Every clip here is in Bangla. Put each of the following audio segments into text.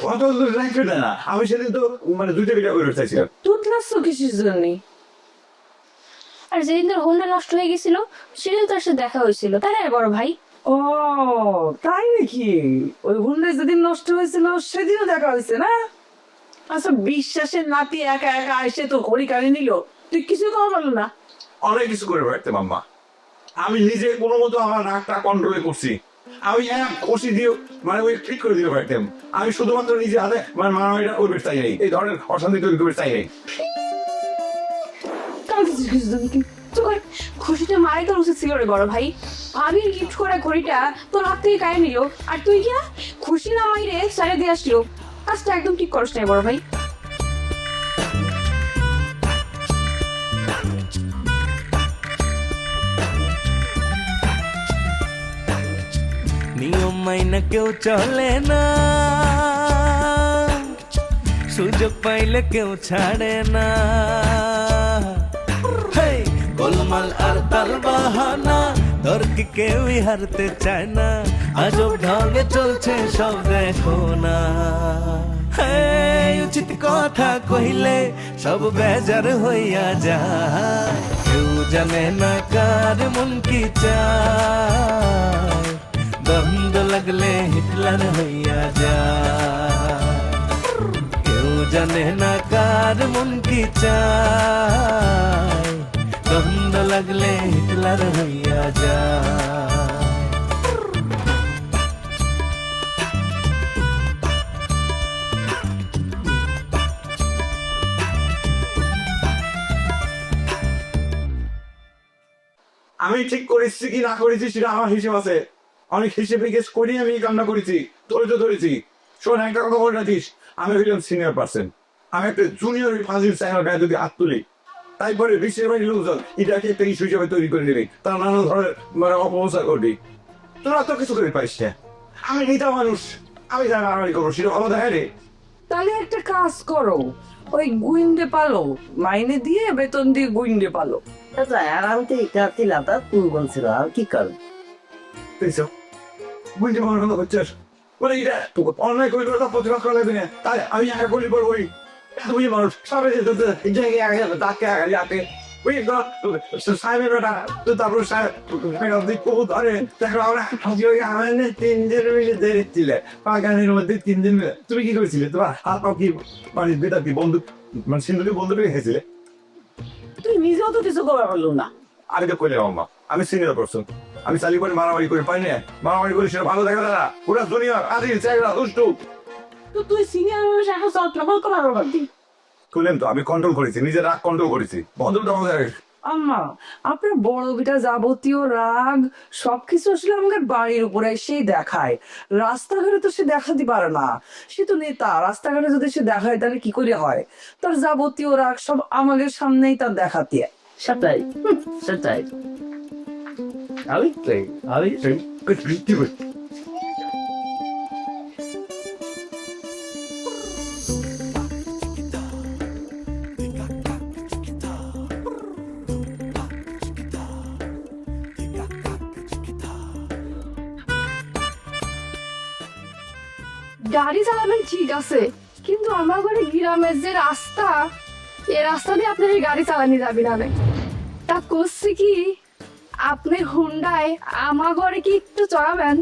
অত রাখবে না, আমি সেদিন তো মানে দুইটা ভিডিও করে চাইছিলাম। তুতলাচ্ছ কিসের জন্য? আর যেদিন তোর হোন্ডা নষ্ট হয়ে গেছিল সেদিন তোর সাথে দেখা হয়েছিল, তাই না রে বড় ভাই? ও তাই নাকি? ওই হুন্ডা যেদিন নষ্ট হয়েছিল সেদিনও দেখা হয়েছে না? আচ্ছা, বিশ্বাসের নাতি একা একা এসে তো ঘড়ি কাড়ি নিল, তুই কিছু কম বলো না? অনেক কিছু করে বেড়াতে মাম্মা, আমি নিজে কোনো মতো আমার রাগটা কন্ট্রোলে করছি। আমি খুশি দিয়ে মানে ওই ঠিক করে দিতে পারতাম। আমি শুধুমাত্র নিজে হাতে মানে মারামারিটা করবে চাই নাই, এই ধরনের অশান্তি তৈরি করবে চাই নাই। খুশিতে মারাই তোর উচিত ছিল রে বড় ভাই। ভাবির গিফট করা ঘড়িটা তোর হাত থেকে গায়ে নিল, আর তুই কি খুশি না মাইরে সারে দিয়ে আসলো। কাজটা একদম ঠিক করস না বড় ভাই। নিয়ম মাইনা কেউ চলে না, সুযোগ পাইলে কেউ ছাড়ে না। হেই, গোলমাল আর তার বাহানা, তর্কে কেউই হারতে চায় না। আজব ঢঙে চলছে সব দেখো না। হেই, উচিত কথা কহিলে সব বেজার হইয়া যায়। কেউ জানে না কার মন কি চায়, দ্বন্দ্ব লাগলে হিটলার হইয়া যায়। কেউ জানে না কার মন কি চায়, দ্বন্দ্ব লাগলে হিটলার হইয়া যায়। আমি ঠিক করেছি কি না করেছি সেটা আমার হিসেব আছে, অনেক হিসেবে গেস করি আমি এই কামটা করেছি, ধৈর্য ধরেছি। শোন, একটা কথা বলে রাখিস, আমি হইলাম সিনিয়র পার্সন, আমি একটা জুনিয়র ফাজিল চ্যানেল গায়ে যদি হাত তুলি, তারপরে বিশ্বের বাড়ি লোকজন এটাকে একটা ইস্যু হিসেবে তৈরি করে দিবি, তারা নানা ধরনের মানে অপপ্রচার করবি। তোরা তো কিছু করে পাইস না, আমি নেতা মানুষ, আমি যা মারামারি করবো সেটা ভালো দেখা রে। তাহলে একটা কাজ করো, ওই গুইন্ডে পালো, মাইনে দিয়ে বেতন দিয়ে গুইন্ডে পালো। আচ্ছা আরামতে কাটিলা তা তুই বলছিল আর কি করবে? দেখছো বুঝতে পারো না হচ্ছিস, বলে এটা অন্যায় করে তা প্রতিবাদ করা লাগবে না, তাই আমি একা করলে পর ওই এত বুঝে মানুষ সবাই জায়গায় আগে তাকে আগে যাতে ওই সাহেবের বেটা তো তারপর সাহেব কবু ধরে দেখো আমরা আমাদের 3 দিন মিলে ধরেছিলে বাগানের মধ্যে 3 দিন মিলে। তুমি কি করেছিলে? তোমার হাত পা কি মানে বেটা কি বন্ধু মানে সিন্ধুকে বন্ধু পেয়ে খেয়েছিলে? তুই নিজেও তো কিছু করা পারলো না। আমি তো কইলে মাম্মা, আমি সিনিয়র পার্সন, আমি চালি করে মারামারি করে পাই না, মারামারি করে সেটা ভালো দেখা না, পুরা জুনিয়র আদি চেগড়া দুষ্টু। তো তুই সিনিয়র মানুষ এখন সব ট্রাবল করার পারবি। শুনলেন তো, আমি কন্ট্রোল করেছি, নিজের রাগ কন্ট্রোল করেছি, বন্ধুটা আমাদের। আম্মা, আপনার বড় বেটা যাবতীয় রাগ সবকিছু আসলে আমাদের বাড়ির উপরে এসেই দেখায়, রাস্তাঘাটে তো সে দেখাতে পারে না। সে তো নেতা, রাস্তাঘাটে যদি সে দেখায় তাহলে কি করে হয়? তার যাবতীয় রাগ সব আমাদের সামনেই তার দেখাতে। সেটাই সেটাই আমি গাড়ি চালাবেন ঠিক আছে, কিন্তু আমার ঘরে গ্রামের যে রাস্তা, এই রাস্তা দিয়ে আপনার এই গাড়ি চালানি যাবি না। তা করছি কি, আপনি হুন্ডায় আমার ঘরে কি একটু চড়াবেন?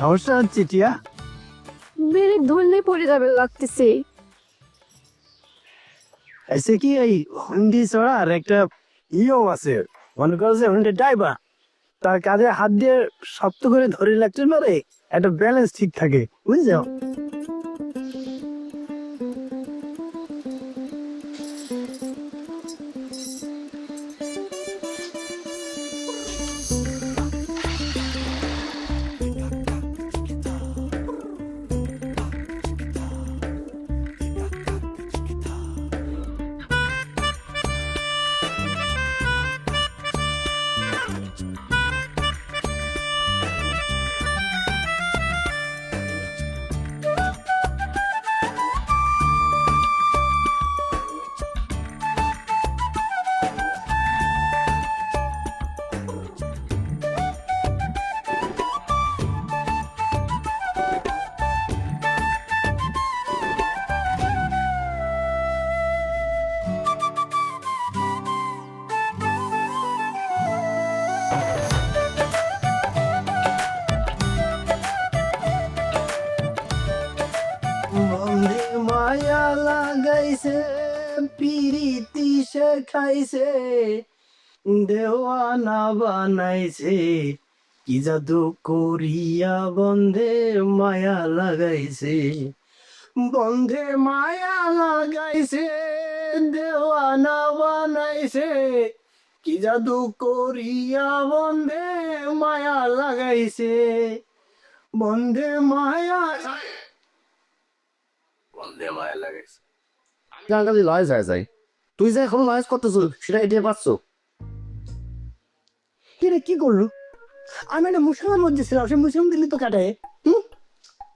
সমস্যা হচ্ছে টিয়া, মেরে ধরলে পড়ে যাবে লাগতেছে। এসে কি এই হুন্ডি চড়ার একটা ইয়েও আছে, মনে করো যে হুন্ডি ড্রাইভার তার কাঁধে হাত দিয়ে শক্ত করে ধরে রাখতে পারে, একটা ব্যালেন্স ঠিক থাকে, বুঝছো? দেখাইছে, দেওয়ানা বানাইছে, কি জাদু করিয়া বন্ধে মায়া লাগাইছে, বন্ধে মায়া লাগাইছে, দেওয়ানা বানাইছে, কি জাদু করিয়া বন্ধে মায়া লাগাইছে, বন্ধে মায়া লাগাইছে। গানটা যদি লয়েজ হয়ে যায়, তুই যে এখন লয়েজ করতেছ সেটা এটা পারছো? কিরে কি করলো? আমি একটা মুসলমান মধ্যে ছিলাম, সে মুসলিম দিল্লি তো কাটায়।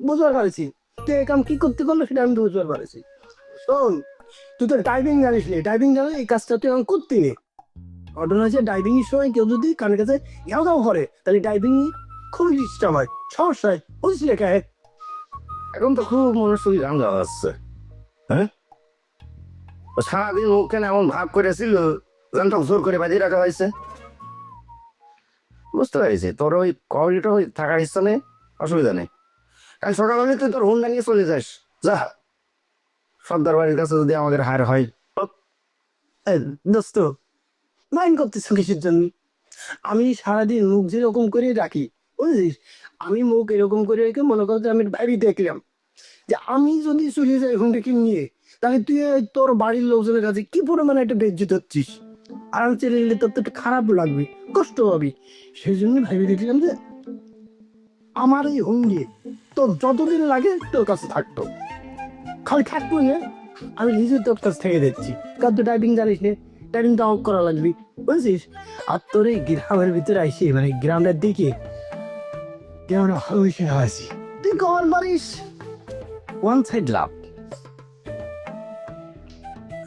বুঝবার পারছি তুই এই কাম কি করতে করলো সেটা আমি তো বুঝবার পারছি। শোন, তুই তো ড্রাইভিং জানিস নি, ড্রাইভিং জানিস এই কাজটা তুই এখন করতি নি। ঘটনা হচ্ছে ড্রাইভিং এর সময় কেউ যদি কানের কাছে ঘাও ঘাও করে তাহলে ড্রাইভিং খুবই ডিস্টার্ব হয়, সমস্যা হয়, বুঝলি রে? এখন তো খুব মনের শরীর রান্না আসছে। হ্যাঁ, ও সারাদিন ওখানে এমন ভাব করেছিল জানটা জোর করে বাঁধিয়ে রাখা হয়েছে। বুঝতে পারছি তোর ওই কোয়ালিটি ওই থাকার ইচ্ছা নেই, অসুবিধা নেই। কাল সকালে তুই তোর হুন্ডা নিয়ে চলে যাস, যা। সর্দার বাড়ির কাছে যদি আমাদের হার হয়। দোস্ত মাইন্ড করতেছ কিসের জন্য? আমি সারাদিন মুখ যেরকম করে রাখি, বুঝলিস, আমি মুখ এরকম করে রেখে মনে করতে আমি বাইরে দেখলাম যে আমি যদি চলে যাই হুন্ডাকে নিয়ে, তাহলে তুই তোর বাড়ির লোকজনের কাছে কি পরিমাণে একটা বেজ্জিত হচ্ছিস, আরাম চলে গেলে তোর তো একটু খারাপ লাগবে, কষ্ট হবে। সেই জন্য ভেবে দেখলাম যে আমার এই হুন্ডি তোর যতদিন লাগে তোর কাছে থাকতো, খালি থাকবো না, আমি নিজে তোর কাছ থেকে দিচ্ছি। কার তো ড্রাইভিং জানিস না, ড্রাইভিং তো করা লাগবে, বুঝছিস। আর তোর এই গ্রামের ভিতরে আইসি, মানে গ্রামের দিকে গ্রামটা ভালোবেসে আসি, তুই কখন পারিস ওয়ান সাইড লাভ।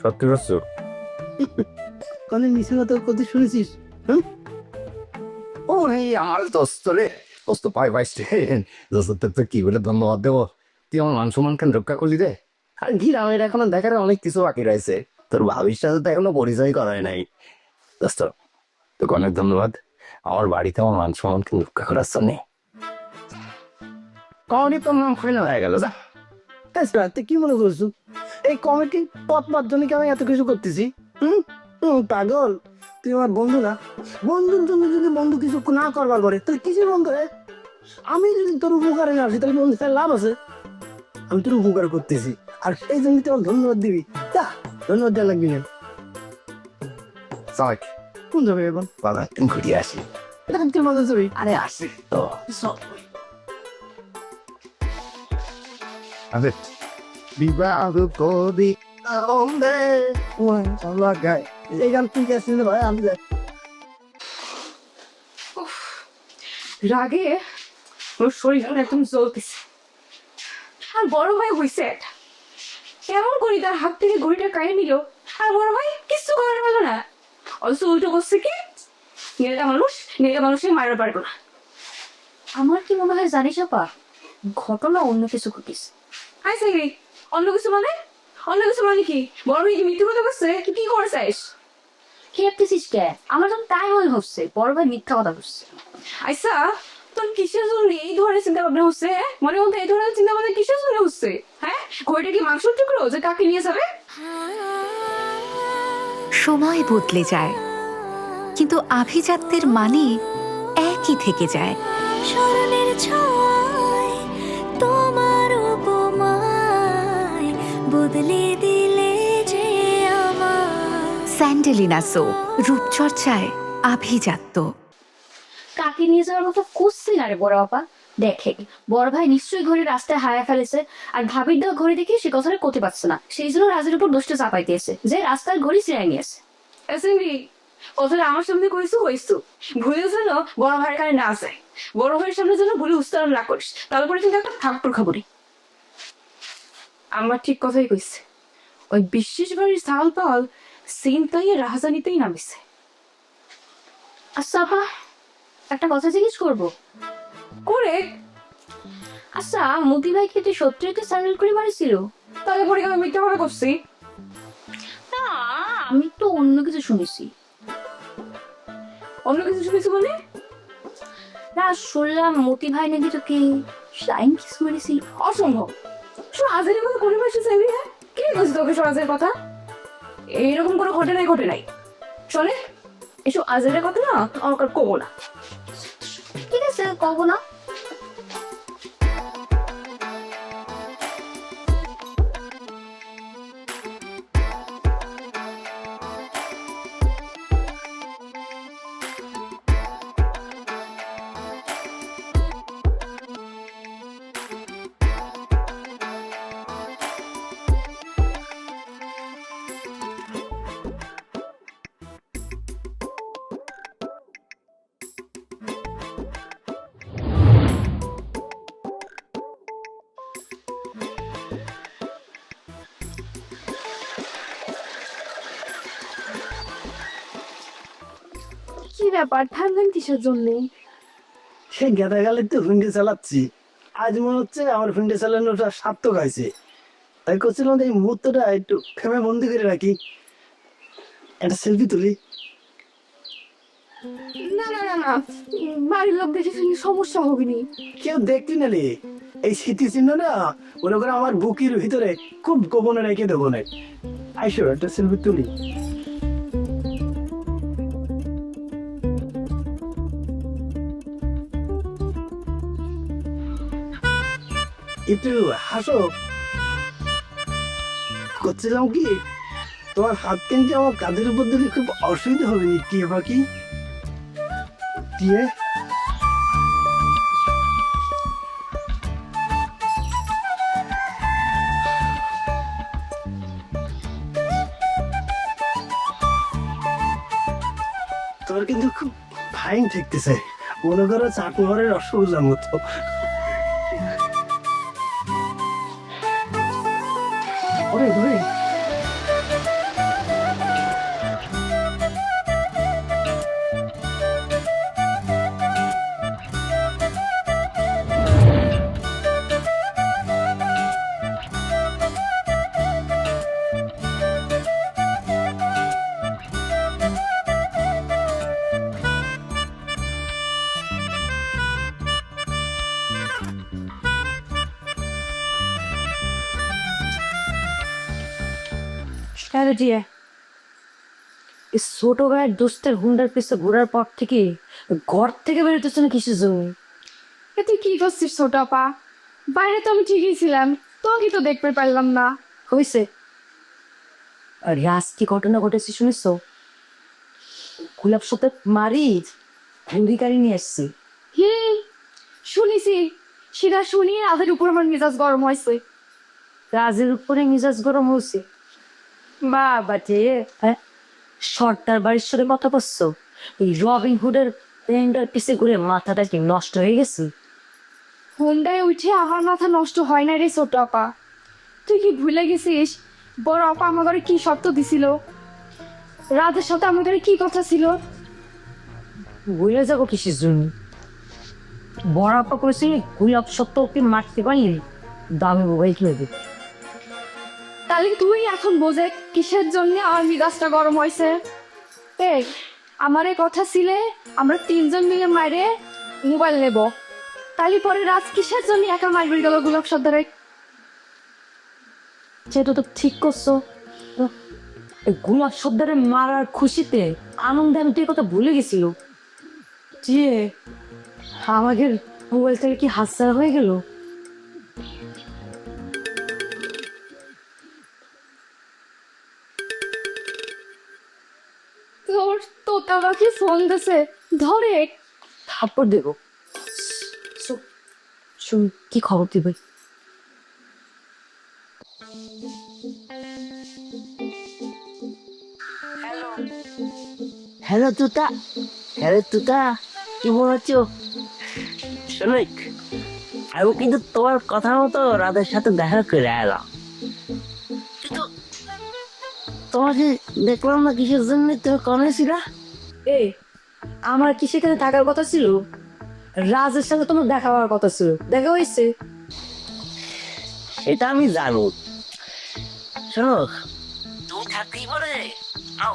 সত্যি বলছো? কানে মিশে কথা কথা শুনেছিস? ও এই আমার দোস্ত রে, দোস্ত পাই পাইছে, দোস্ত তো কি বলে ধন্যবাদ দেবো। তুই আমার মান সম্মান কেন রক্ষা করলি রে? আর গ্রামের এখনো দেখার অনেক কিছু বাকি রয়েছে, তোর ভাবির সাথে তো এখনো পরিচয় করায় নাই। দোস্ত তোকে অনেক ধন্যবাদ, আমার বাড়িতে আমার মান সম্মানকে রক্ষা করার জন্য। কখনই তোর নাম খুলে হয়ে গেল, যা। তুই কি মনে করছো এই কমিটি পথ মাধ্যমে আমি এত কিছু করতেছি? পাগল, তুই আমার বন্ধু না? বন্ধুর জন্য যদি বন্ধু কিছু না করবার করে তাহলে কিসের বন্ধু? আমি যদি তোর উপকারে না আসি তাহলে বন্ধু তার লাভ আছে? আমি তোর উপকার করতেছি আর সেই জন্য তুই আমার ধন্যবাদ দিবি? যা, ধন্যবাদ দেওয়া লাগবি না। চল কোন যাবে এখন? বাবা তুমি ঘুরিয়ে আসি। এখন তুই মজা যাবি? আরে আসি তো। আরে বিবাহ কবি এই গান তুই গেছিস ভাই, আমি যাই। রাগে ওর শরীর একদম জ্বলতেছে। আর বড় ভাই হয়েছে এটা কেমন করি তার হাত থেকে ঘড়িটা কাড়ে নিল, আর বড় ভাই কিছু করার পেল না। অথচ উল্টো করছে কি, নেতা মানুষকে মারা পারবো না। আমার কি মনে হয় জানিস আপা, ঘটনা অন্য কিছু ঘটিস। আই সাইরি, অন্য কিছু মানে? অন্য কিছু মানে কি? বড় ভাই কি মৃত্যু কথা বলছে? তুই কি করে চাইস? খেপতেছিস কে? আমার তো তাই মনে হচ্ছে বড় ভাই মিথ্যা কথা বলছে। আচ্ছা তোর কিসের জন্য এই ধরনের চিন্তা ভাবনা হচ্ছে? মনে মধ্যে এই ধরনের চিন্তা ভাবনা কিসের জন্য হচ্ছে? হ্যাঁ, ঘড়িটা কি মাংসের টুকরো যে কাকে নিয়ে যাবে? সময় বদলে যায় কিন্তু আভিজাত্যের মানে একই থেকে যায়। স্মরণের ছোঁয়ায় তোমার উপমায় বদলে দিলে যে আমার। স্যান্ডেলিনা সো, রূপচর্চায় আভিজাত্য। কাকে নিয়ে যাওয়ার কথা করছি না রে বড় আপা। দেখে বড় ভাই নিশ্চয়ই ঘড়ি রাস্তায় হারায় ফেলেছে, আর ভাবির দেওয়া ঘড়ি দেখে সে কথাটা করতে পারছে না, সেই জন্য রাজের উপর দোষটা চাপাই দিয়েছে যে রাস্তার ঘড়ি ছিঁড়ে নিয়েছে। কথাটা আমার সামনে কইছু হইছু, ভুলে যেন বড় ভাইয়ের কানে না যায়, বড় ভাইয়ের সামনে যেন ভুলে উচ্চারণ না করিস, তারপরে কিন্তু একটা থাপ্পড় খাবরি। আমার ঠিক কথাই কইছে, ওই বিশেষ বাড়ির সাল পাল সিনটাই রাজধানীতেই নামিছে। আচ্ছা আপা, একটা কথা জিজ্ঞেস করবো করে। আচ্ছা মতি ভাই কি তুই সত্যিকে স্যান্ডেল করে মারিছিল? তাহলে পরে আমি মিথ্যা কথা করছি? না, আমি তো অন্য কিছু শুনেছি। অন্য কিছু শুনেছি মানে? না, শুনলাম মতি ভাই নাকি তোকে ফ্লাইং কিস মারিছিল। অসম্ভব, রাজের কথা করে মারছে চাইবি? হ্যাঁ, কে বলছি তোকে রাজের কথা? এইরকম কোনো ঘটে নাই শোনে এসব আজের কথা না আমাকে আর কবো না। ঠিক আছে, কব না। কি ব্যাপার, থামলেন কিসের জন্য? সে গেদা গেলে তো হুন্ডি চালাচ্ছি, আজ মনে হচ্ছে আমার হুন্ডি চালানোটা সার্থক হয়েছে। তাই করছিলাম যে এই মুহূর্তটা একটু ফেমে বন্দি করে রাখি, একটা সেলফি তুলি। না না না না, বাড়ির লোক দেখে শুনে সমস্যা হবে নি। কেউ দেখলি না রে, এই স্মৃতি চিহ্নটা মনে করে আমার বুকের ভিতরে খুব গোপনে রেখে দেবো না। আইসো একটা সেলফি তুলি। একটু হাসো। করছিলাম কি, তোমার হাত কিন্তু আমার কাঁধের উপর দিলে খুব অসুবিধা হবে নি টিয়ে পাখি? টিয়ে তোর কিন্তু খুব ফাইন ঠেকতেছে, মনে করো চাটমোহরের রসগোল্লার মতো। ওরে ওরে, দিয়ে এই ছোট গায়ের দোস্তের হুন্ডার পিছে ঘোরার পর থেকে ঘর থেকে বেরোতেছে না কিসের জন্য? এ তুই কি করছিস ছোট আপা? বাইরে তো আমি ঠিকই ছিলাম, তোকে তো দেখতে পারলাম না। হয়েছে আর রাজ কি ঘটনা ঘটেছে শুনেছ? গোলাপ সাথে মারি হুন্ডিকারি নিয়ে আসছে। শুনেছি, সেটা শুনি রাতের উপর আমার মেজাজ গরম হয়েছে। রাজের উপরে মিজাজ গরম হয়েছে? বাবা যে হ্যাঁ, সর্দার বাড়ির সাথে কথা বলছো? এই রবিন হুডের প্যান্ডার পিছে ঘুরে মাথাটা কি নষ্ট হয়ে গেছে? হোন্ডায় উঠে আমার মাথা নষ্ট হয় না রে ছোট আপা। তুই কি ভুলে গেছিস বড় আপা আমার ঘরে কি শর্ত দিছিল? রাতের সাথে আমাদের কি কথা ছিল? ভুলে যাবো কিসের জন্য? বড় আপা করেছে গোলাপ সত্য ওকে মারতে পারিনি, দামি মোবাইল কিনে দেবে। তাহলে তুই এখন বোঝে কিসের জন্য আমার মিজাজটা গরম হয়েছে। এই আমার এই কথা ছিলে আমরা তিনজন মিলে মাইরে মোবাইল নেব, তাহলে পরে রাত কিসের জন্য একা মারবে গেল গোলাপ সর্দারে? যেটা তো ঠিক করছো, গোলাপ সর্দারে মারার খুশিতে আনন্দে আমি তুই কথা ভুলে গেছিল যে আমাদের মোবাইল থেকে কি হাতছাড়া হয়ে গেল। তোর তোতা পাখি ফোন দিছে, ধরে থাপ্পড় দেবো। শুন কি খবর দিবে? হ্যালো তুতা, হ্যালো তুতা, কেমন আছো? শোনিক, আমি কিন্তু তোমার কথা মতো রাতের সাথে দেখা করে এলাম, কিন্তু তোমাকে দেখলাম না কিসের জন্য? তুমি কমে ছিল? এই আমার কি সেখানে থাকার কথা ছিল? রাজের সঙ্গে তোমার দেখা হওয়ার কথা ছিল, দেখা হয়েছে? এটা আমি জানো। শোনো, তুমি থাকতেই পারে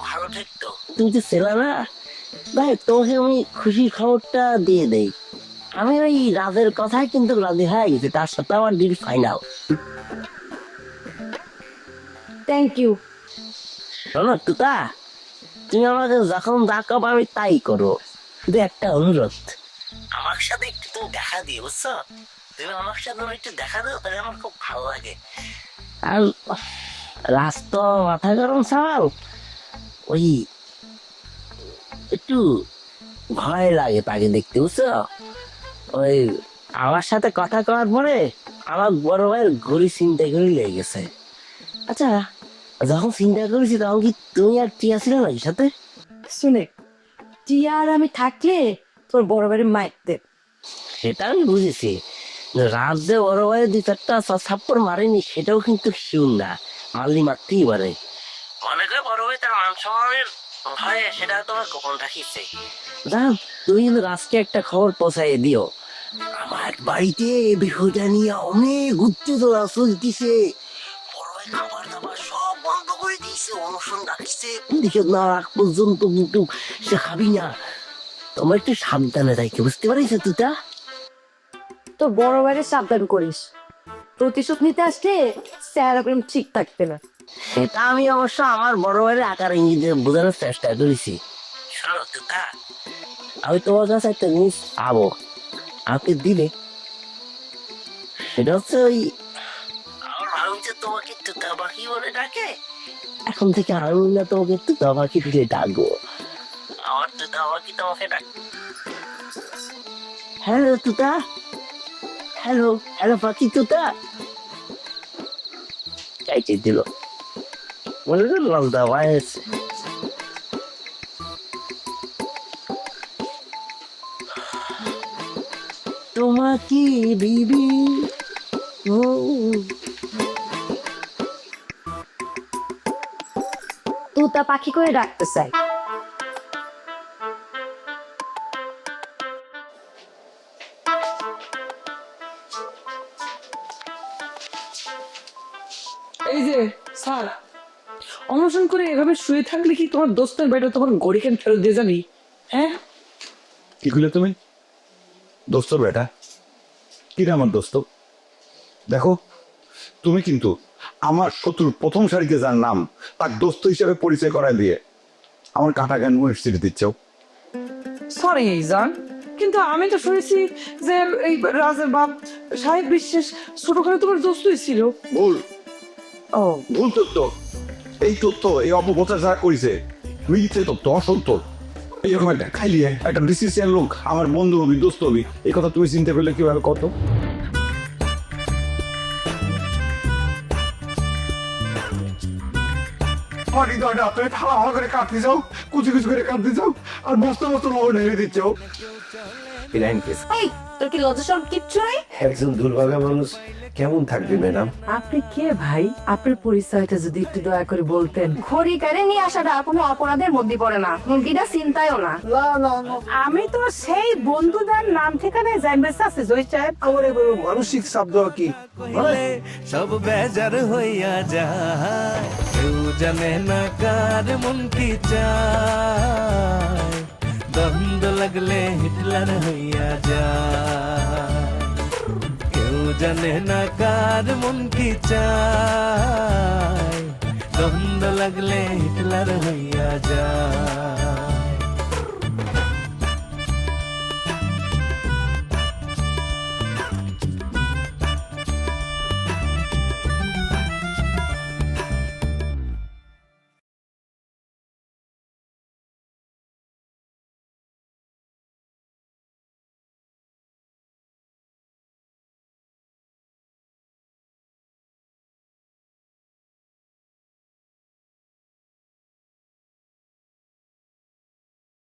ভালো থাকতো। তুমি তো ছিল না ভাই, তোমাকে আমি খুশির খবরটা দিয়ে দেই। আমি ওই রাজের কথাই কিন্তু রাজি হয়ে গেছি, তার সাথে আমার ডিল ফাইনাল। Thank you. শোনো তুতা, তুমি আমাকে যখন ডাকাব আমি তাই করো, কিন্তু একটা অনুরোধ, আমার সাথে একটু তুমি দেখা দিও, বুঝছো? তুমি আমার সাথে একটু দেখা দিও, তাহলে আমার খুব ভালো লাগে। আর রাস্তা মাথা গরম সওয়াল, ওই একটু ভয় লাগে তাকে দেখতে, বুঝছো? ওই আমার সাথে কথা কওয়ার পরে আমার বড় ভাইয়ের ঘড়ি চিন্তা করে লেগে গেছে। আচ্ছা, যখন চিন্তা করেছি তখন কি তুমি আর টিয়া ছিল নাকি সাথে? শুনে টিয়া আর আমি থাকলে তোর বড় বাড়ির মাইতে। সেটা আমি বুঝেছি, রাত যে বড় ভাইয়ের 2-4টা থাপ্পড় মারেনি সেটাও কিন্তু শিউন না, মারলি মারতেই পারে। মনে করে বড় ভাই তার মান সম্মানের ভয়ে সেটা তোমার গোপন রাখিছে। জান, তুমি কিন্তু রাজকে একটা খবর পৌঁছাই দিও, আমার বাড়িতে বিষয়টা নিয়ে অনেক উত্তেজনা চলতেছে। বড় ভাই খাবার দাবার সব বন্ধ করে দিয়েছে, অনুষ্ঠান রাখছে, দেখে না রাখ পর্যন্ত কিন্তু সে খাবি না। তোমার একটু সাবধানে থাকি, বুঝতে পারিস তুইটা? তোর বড় ভাইয়ের সাবধান করিস, প্রতিশোধ নিতে আসলে চেহারা প্রেম ঠিক থাকবে না। সেটা আমি অবশ্য আমার বড় ভাইয়ের আকার ইঙ্গিতে বোঝানোর চেষ্টা করেছি। শোনো তুতা, আমি তোমার কাছে একটা জিনিস পাবো, আমাকে দিলে। সেটা হচ্ছে ওই, আমার ভাবি যে তোমাকে তুতা পাখি বলে ডাকে, এখন থেকে আমি না তোমাকে তুতা পাখি দিলে ডাকবো। আমার তুতা পাখি তোমাকে ডাক। হ্যালো তুতা, হ্যালো হ্যালো পাখি তুতা। চাইতে দিল, বলে ললদা ভাইস। তোমাকে বিবি ও তুতা পাখি করে ডাকতে চাই। এই যে স্যার, অনশন করে এভাবে শুয়ে থাকলে কি তোমার দোস্তের বেটা তখন ঘড়ি কেন ফেরত দিয়ে যাবি? হ্যাঁ, কি করলে তুমি? দোস্ত বেটা কি রে আমার দোস্ত? দেখো, তুমি কিন্তু আমার শত্রুর প্রথম সারিতে যার নাম তার দোস্ত হিসেবে পরিচয় করায় দিয়ে আমার কাটা জ্ঞান মুনির দিচ্ছ। সরি জান, কিন্তু আমি তো শুনেছি যে এই রাজের বাপ সাহেব বিশ্বাস ছোটখাটো তোমার দোস্তই ছিল। ভুল, ও, ভুল তথ্য। এই তথ্য এই অপপ্রচার যারা করেছে মিথ্যে তথ্য, অসত্য। এইরকম একটা খাইলিয়ে একটা ডিসিশিয়ান লোক আমার বন্ধু হবি, দোস্ত হবি, এই কথা তুমি চিনতে পেলে কিভাবে? কত হৃদয়টা তুমি থালা হাওয়া করে কাটতে যাও, কুচি কুচি করে কাটতে যাও, আর মস্ত মস্ত লবণ ঢেলে দিচ্ছ। এই, তোর কি লজ্জা সব কিচ্ছু নেই? একজন দুর্ভাগা মানুষ কেমন থাকবে ম্যাডাম? আপনি কে ভাই? আপনার পরিচয়টা যদি একটু দয়া করে বলতেন। ঘড়ি কেড়ে নিয়ে আসাটা কোনো অপরাধের মধ্যে পড়ে না, মুরগিটা চিন্তায়ও না। আমি তো সেই বন্ধুদের নাম ঠিকানায় জানবে চাচ্ছি জয় সাহেব। আমার এবার মানসিক চাপ দেওয়া কি? কইলে সব বেজার হইয়া যায়, কেউ জানে না কার মন কি চায়, দ্বন্দ্ব লাগলে হিটলার হইয়া যায়, কেউ জানে না কার মন কি চায়, দ্বন্দ্ব লাগলে হিটলার হইয়া যায়।